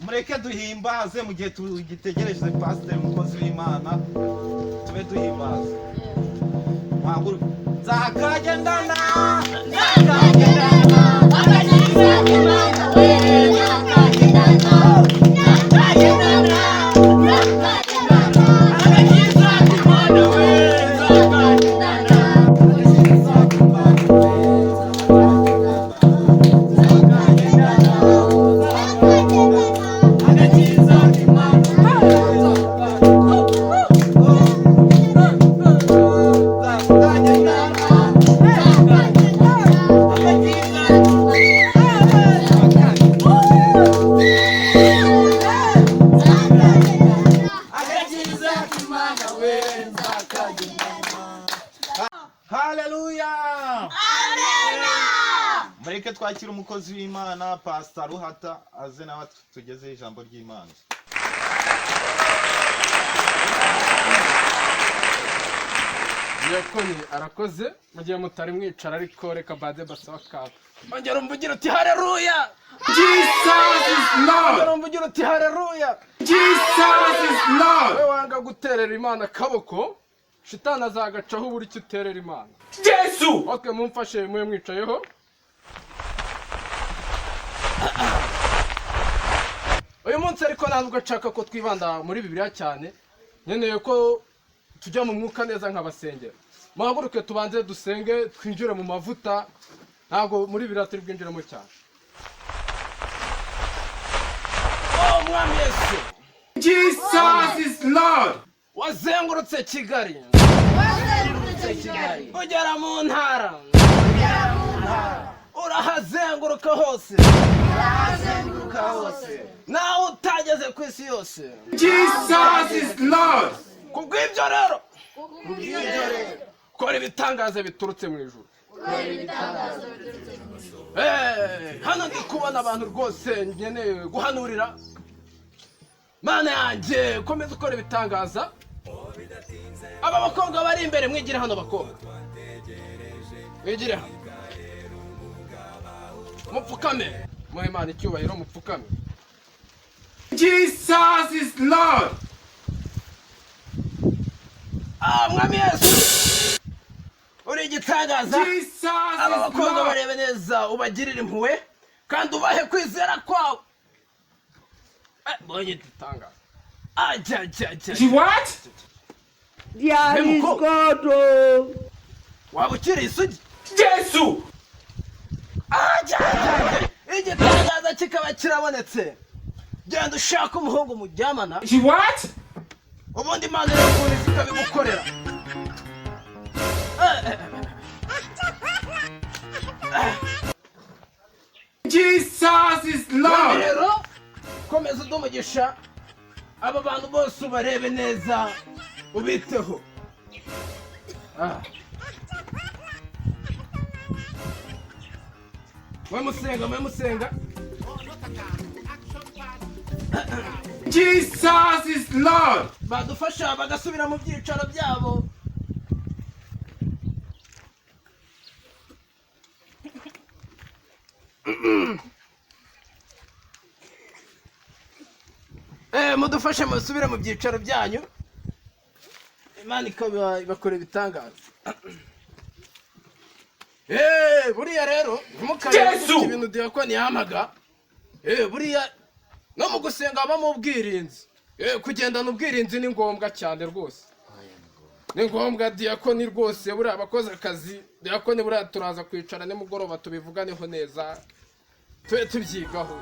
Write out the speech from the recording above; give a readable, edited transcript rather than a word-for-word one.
mureke duhimbaze mu gihe tugitegereje pasiteri umukozi w'Imana tube duhimbaze nzakagendana agakiza k'Imana we nzakagendana agakiza k'Imana we nzakagendana mureke twakira umukozi w'Imana Pastor Ruhata aze nawe tugeze ijambo ry'Imana. Yakoni arakoze mugiye mutari mwicara ariko reka bade basaba kapo. Ongera umvugira uti haleluya. Jesus is Lord. Ongera umvugira uti haleluya. Jesus is Lord. We wanga guterera Imana kaboko. Shitana azagacaho buri cyo uterera Imana. Yesu. Okay mumfashe mwe mwicayeho. Uyu munsi ariko ntabwo nshaka ko twibanda muri Bibiliya cyane. Nyeneye ko tujya mu mwuka neza nk'abasengera. Muhaguruke tubanze dusenge twinjire mu mavuta. Ntabwo muri Bibiliya turi bwinjiremo cyane. Oh mwami Yesu. Jesus is Lord. Wazengurutse Kigali. Ugera mu ntara. Urahazenguruka hose. Nawe utageze ku isi yose. Jesus is Lord. Kubw'ibyo rero. Kora ibitangaza biturutse mu ijuru. Hano ndi kubona abantu rwose nkeneye guhanurira. Mana yanjye komeza ukora ibitangaza. Aba bakobwa bari imbere mwigire hano bakobwa. Mwigire hano. Mupfukame. Muhe Imana icyubahiro mupfukame. Jesus is Lord. Mwami Yesu. Uri igitangaza. Aba bakobwa barebe neza ubagirire impuhwe kandi ubahe kwizera kwawe. Bonye dutangaza. What? There is God. Waba ukiri isugi? Yesu! Igitangaza kikaba kirabonetse. Genda ushaka umuhungu mujyamana. What? Ubundi Imana y'ukuntu ikabigukorera. Jesus is Lord. Komeza udumugisha aba bantu bose ubarebe neza ubiteho. Mwe musenga. Jesus is Lord. Badufasha bagasubira mu byicaro byabo. Mudufashe musubire mu byicaro byanyu. Imana ikabakora ibitangaza. Buriya rero ntimukarebe ibintu Diakoni yamaga. Buriya no mu gusenga aba mu bwirinzi. Kugendana ubwirinzi ni ngombwa cyane rwose. Ni ngombwa Diakoni rwose buriya abakoze akazi. Diakoni buriya turaza kwicara nimugoroba tubivuganeho neza. Twe tubyigaho.